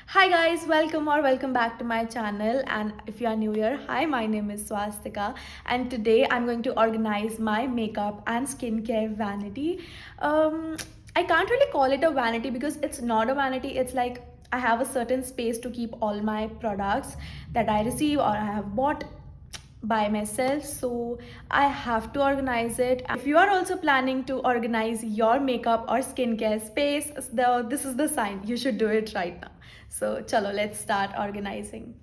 Hi guys, welcome back to my channel. And if you are new here, hi, my name is Swastika, and today I'm going to organize my makeup and skincare vanity. I can't really call it a vanity because it's not a vanity. It's like I have a certain space to keep all my products that I receive or I have bought by myself, so I have to organize it. If you are also planning to organize your makeup or skincare space, this is the sign you should do it right now. So chalo, let's start organizing.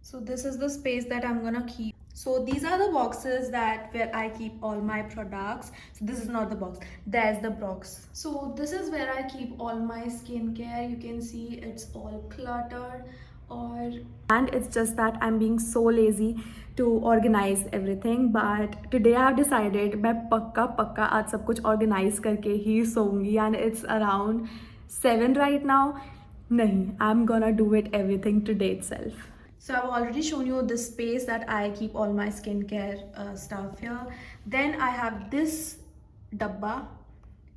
So this is the space that I'm gonna keep. So these are the boxes that where I keep all my products. So this is not the box, there's the box. So this is where I keep all my skincare. You can see it's all cluttered, or and it's just that I'm being so lazy to organize everything. But today I have decided मैं पक्का पक्का आज सब कुछ organize करके ही सोऊंगी, and it's around 7 right now. नहीं, I'm gonna do it everything today itself. So I've already shown you the space that I keep all my skincare stuff here. Then I have this dabba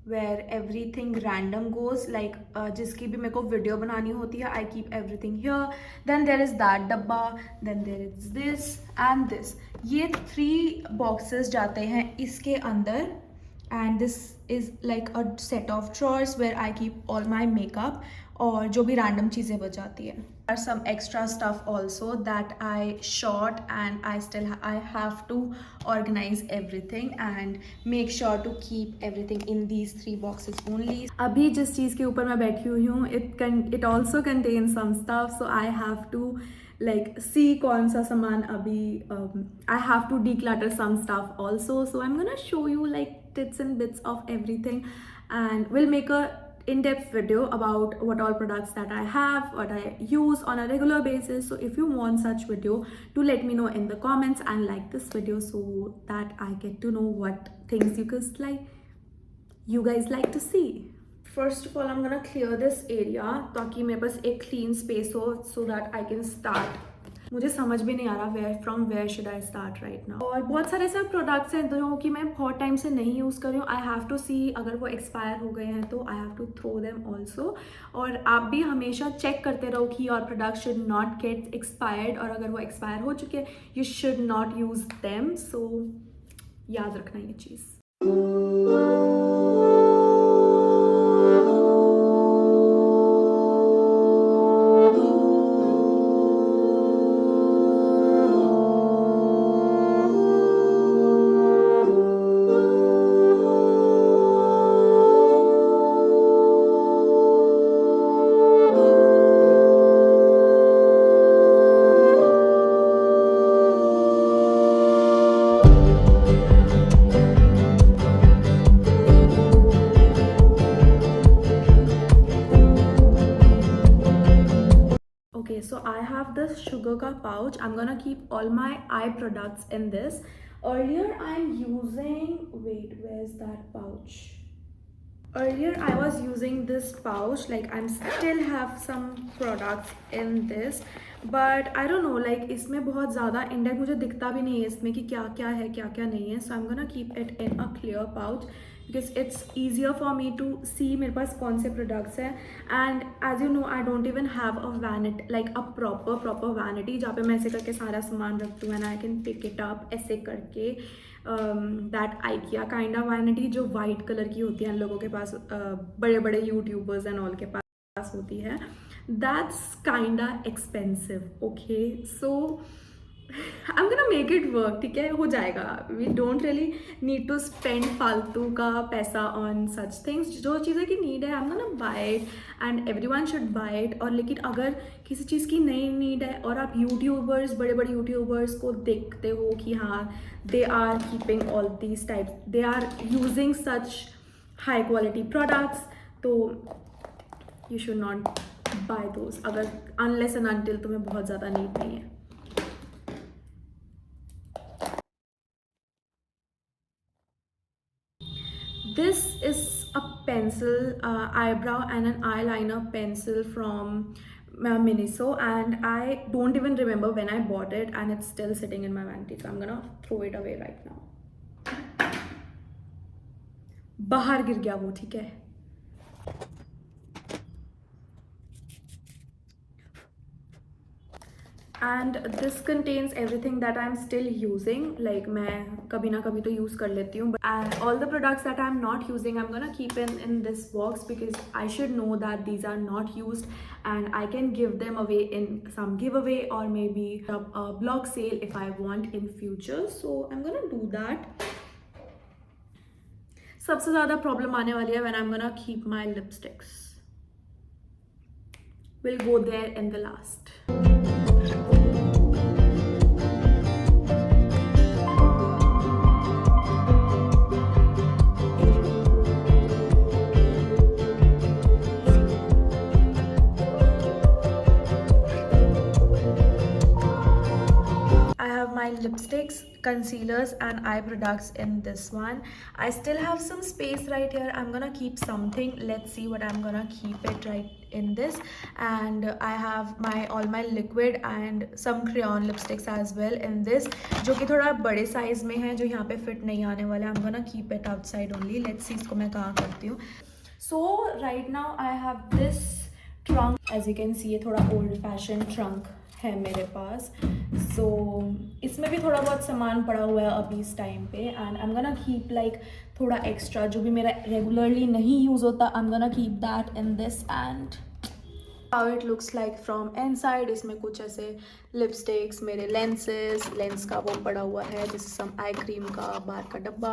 where everything random goes, like जिसकी भी मेरे को video बनानी होती है, I keep everything here. Then there is that dabba, then there is this and this. ये 3 boxes जाते हैं इसके अंदर, and this is like a set of drawers where I keep all my makeup और जो भी random चीज़ें बच जाती है. There are some extra stuff also that I shot, and I have to organize everything and make sure to keep everything in these 3 boxes only. अभी जिस चीज़ के ऊपर मैं बैठी हुई हूँ, it also contains some stuff, so I have to like see कौन सा सामान अभी I have to declutter some stuff also. So I'm gonna show you like bits and bits of everything, and we'll make a in-depth video about what all products that I have, what I use on a regular basis. So if you want such video, do let me know in the comments and like this video so that I get to know what things you guys like to see. First of all, I'm gonna clear this area ताकि मेरे पास एक clean space हो, so that I can start. मुझे समझ भी नहीं आ रहा from where should I start right now. और बहुत सारे ऐसे प्रोडक्ट्स हैं जो कि मैं बहुत टाइम से नहीं यूज़ कर रही हूँ। आई हैव टू सी अगर वो एक्सपायर हो गए हैं तो I have to throw them also. और आप भी हमेशा चेक करते रहो कि your product should not get expired, और अगर वो एक्सपायर हो चुके हैं you should not use them. So याद रखना ये चीज़। Okay, so I have this sugar ka pouch. I'm gonna keep all my eye products in this. Earlier I'm using, wait, where's that pouch? Earlier I was using this pouch, like I'm still have some products in this, but I don't know, like इसमें बहुत ज़्यादा index मुझे दिखता भी नहीं है इसमें कि क्या क्या है क्या क्या नहीं है. So I'm gonna keep it in a clear pouch because it's easier for me to see मेरे पास कौन से products हैं. And as you know, I don't even have a vanity, like a proper vanity जहाँ पे मैं ऐसे करके सारा सामान रखती हूँ and I can pick it up ऐसे करके. That IKEA kind of vanity जो वाइट कलर की होती है, इन लोगों के पास बड़े बड़े यूट्यूबर्स एंड ऑल के पास होती है. That's kind of expensive. Okay, so I am gonna make it work. ठीक है, हो जाएगा. We don't really need to spend फालतू का पैसा ऑन सच थिंग्स. जो चीज़ें की नीड है आई am gonna buy it and everyone should buy it. और लेकिन अगर किसी चीज़ की नई नीड है और आप यूट्यूबर्स, बड़े बड़े यूट्यूबर्स को देखते हो कि हाँ they are keeping all these types, they are using such high quality products, तो you should not buy those अगर अनलेस एंड अनटिल तुम्हें बहुत ज़्यादा नीड नहीं है. This is a pencil, eyebrow and an eyeliner pencil from Miniso, and I don't even remember when I bought it, and it's still sitting in my vanity, so I'm gonna throw it away right now. बाहर गिर गया वो. ठीक है, and this contains everything that I am still using, like मैं कभी ना कभी तो यूज़ कर लेती हूँ, and all the products that I am not using I am gonna keep in this box because I should know that these are not used and I can give them away in some giveaway or maybe a blog sale if I want in future, so I'm gonna do that. सबसे ज़्यादा problem आने वाली है when I'm gonna keep my lipsticks. We'll go there in the last. My lipsticks, concealers and eye products in this one. I still have some space right here. I'm gonna keep something. Let's see what I'm gonna keep it right in this. And I have all my liquid and some crayon lipsticks as well in this, जो कि थोड़ा बड़े size में है, जो यहाँ पे fit नहीं आने वाला. I'm gonna keep it outside only. Let's see इसको मैं कहाँ करती हूँ. So right now I have this trunk. As you can see, ये थोड़ा old fashioned trunk है मेरे पास. सो इसमें भी थोड़ा बहुत सामान पड़ा हुआ है अभी इस टाइम पे, and I am gonna keep like थोड़ा एक्स्ट्रा जो भी मेरा रेगुलरली नहीं यूज़ होता, आई am gonna keep that in this. And how it looks like from inside. इसमें कुछ ऐसे लिपस्टिक्स, मेरे लेंस का वो पड़ा हुआ है, जैसे सम आई क्रीम का बाहर का डब्बा.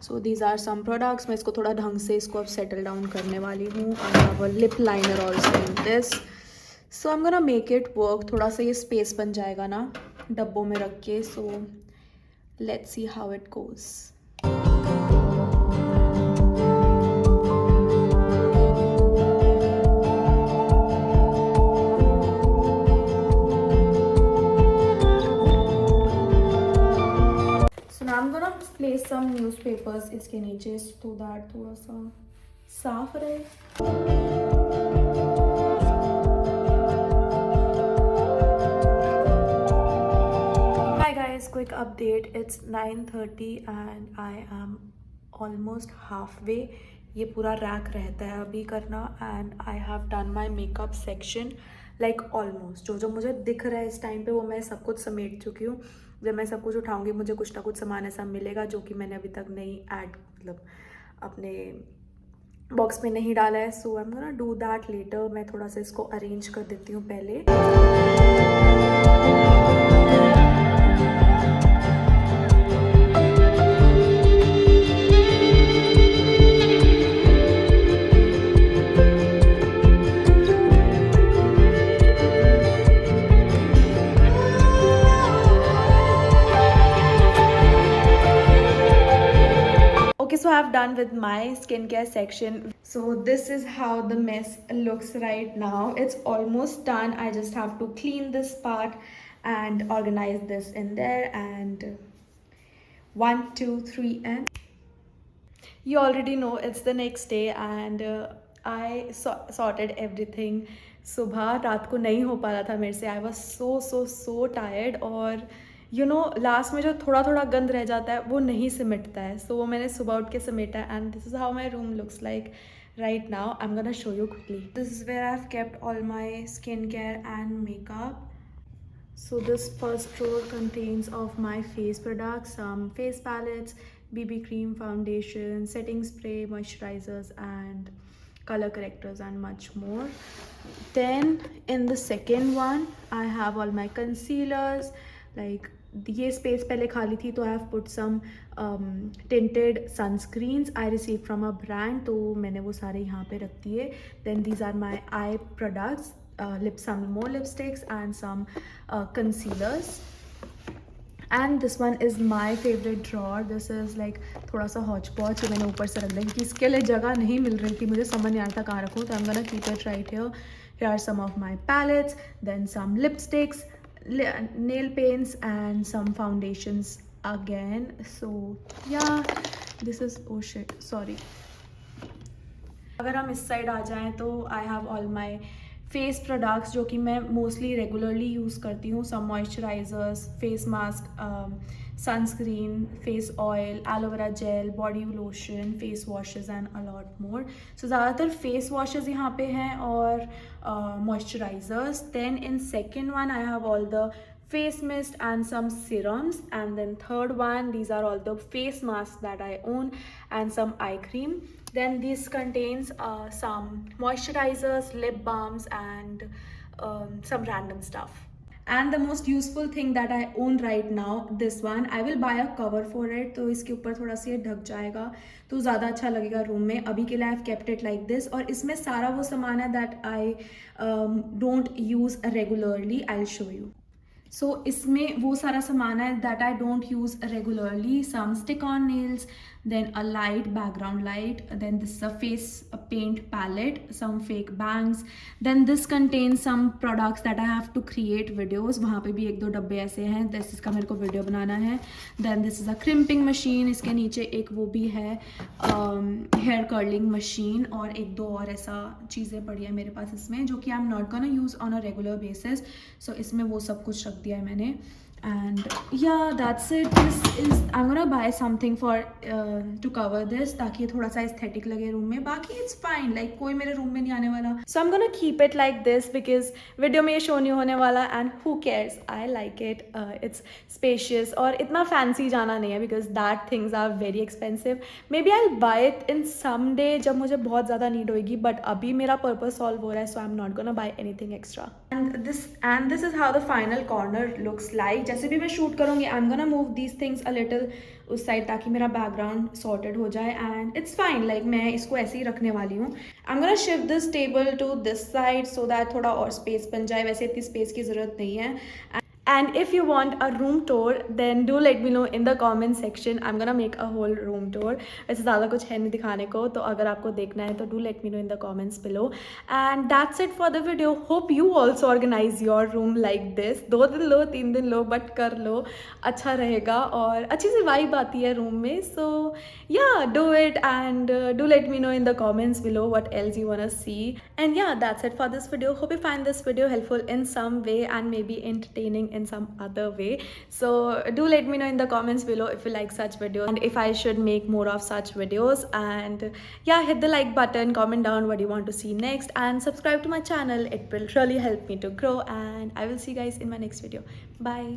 So these are some products. मैं इसको थोड़ा ढंग से इसको अब सेटल डाउन करने वाली हूँ. I have a lip liner also in this. So I am gonna make it work. थोड़ा सा ये स्पेस बन जाएगा ना डब्बों में रख के. So let's see how it goes. So now I am gonna place some newspapers इसके नीचे सो दैट थोड़ा सा साफ रहे. Quick update, it's 9:30 and I am almost halfway. ये पूरा रैक रहता है अभी करना, and I have done my makeup section like almost. जो जो मुझे दिख रहा है इस टाइम पे वो मैं सब कुछ समेट चुकी हूँ. जब मैं सब कुछ उठाऊंगी मुझे कुछ ना कुछ सामान ऐसा मिलेगा जो कि मैंने अभी तक नहीं मतलब अपने बॉक्स में नहीं डाला है. So I am gonna do that later. मैं थोड़ा सा इसको अरेंज कर देती हूँ पहले. So I've done with my skincare section. So this is how the mess looks right now. It's almost done. I just have to clean this part and organize this in there. And 1 2 3 and you already know it's the next day, and I sorted everything. सुबह रात को नहीं हो पा रहा था मेरे से. I was so tired. और यू नो लास्ट में जो थोड़ा थोड़ा गंद रह जाता है वो नहीं सिमटता है. सो वो मैंने सुबह उठ के समेटा. And this is how my room looks like right now. I'm gonna show you quickly. This is where I've kept all my skincare and makeup. So this first drawer contains of my face products, some face palettes, BB cream, foundation, setting spray, moisturizers and color correctors and much more. Then in the second one I have all my concealers. Like ये space पहले खाली थी तो I have put some tinted sunscreens I receive from a brand, तो मैंने वो सारे यहाँ पे रख दिए. Then these are my eye products, some more lipsticks and some concealers. And this one is my favorite drawer. This is like थोड़ा सा हॉच पॉच मैंने ऊपर से रख दिया क्योंकि इसके लिए जगह नहीं मिल रही थी, मुझे समझ नहीं आ रहा था कहाँ रखूँ. तो I'm gonna keep it right here. Here are some of my palettes, then some lipsticks, nail paints and some foundations again. So yeah, this is oh shit sorry. अगर हम इस साइड आ जाएं तो I have all my face products जो कि मैं mostly regularly use करती हूँ. Some moisturisers, face mask, sunscreen, face oil, aloe vera gel, body lotion, face washes and a lot more. So ज़्यादातर face washes यहाँ पे हैं और moisturizers. Then in second one I have all the face mist and some serums, and then third one, these are all the face masks that I own and some eye cream. Then this contains some moisturizers, lip balms and some random stuff. And the most useful thing that I own right now, this one, I will buy a cover for it, तो इसके ऊपर थोड़ा सा ये ढक जाएगा तो ज़्यादा अच्छा लगेगा रूम में. अभी के लिए I have kept it like this, और इसमें सारा वो सामान है that I don't use regularly. I will show you. So इसमें वो सारा सामान है that I don't use regularly. Some stick on nails, then a light background light, then this is a face paint palette, some fake bangs, then this contains some products that I have to create videos. वहाँ पे भी एक दो डब्बे ऐसे हैं, this इसका मेरे को वीडियो बनाना है. then this is a crimping machine, इसके नीचे एक वो भी है hair curling machine, और एक दो और ऐसा चीज़ें पड़ी है मेरे पास इसमें जो कि I'm not gonna use on a regular basis. so इसमें वो सब कुछ रख दिया है मैंने. And yeah, that's it. This is, I'm gonna buy something for to cover this ताकि ये थोड़ा सा aesthetic लगे रूम में. बाकी it's fine, like कोई मेरे रूम में नहीं आने वाला. So I'm gonna keep it like this because video में ये शो नहीं होने वाला, and who cares? I like it. It's spacious और इतना fancy जाना नहीं है because that things are very expensive. Maybe I'll buy it in some day जब मुझे बहुत ज़्यादा need होगी, but अभी मेरा purpose solve हो रहा है, so I'm not gonna buy anything extra. And this is how the final corner looks like. जैसे भी मैं शूट करूँगी, आई am gonna move these things a little उस साइड ताकि मेरा बैकग्राउंड सॉर्टेड हो जाए. एंड इट्स फाइन, लाइक मैं इसको ऐसे ही रखने वाली हूँ. I am gonna shift this table to this side so that थोड़ा और स्पेस बन जाए. वैसे इतनी स्पेस की ज़रूरत नहीं है. And if you want a room tour, then do let me know in the comment section. I'm gonna make a whole room tour. वैसे ज़्यादा कुछ है नहीं दिखाने को, तो अगर आपको देखना है तो do let me know in the comments below. And that's it for the video. Hope you also organize your room like this. 2 दिन लो 3 दिन लो, but कर लो, अच्छा रहेगा और अच्छी सी vibe आती है room में. So yeah, do it and do let me know in the comments below what else you wanna see. And yeah, that's it for this video. Hope you find this video helpful in some way and maybe entertaining in some other way. So do let me know in the comments below if you like such videos and if I should make more of such videos. And yeah, hit the like button, comment down what you want to see next, and subscribe to my channel. It will really help me to grow, and I will see you guys in my next video. Bye.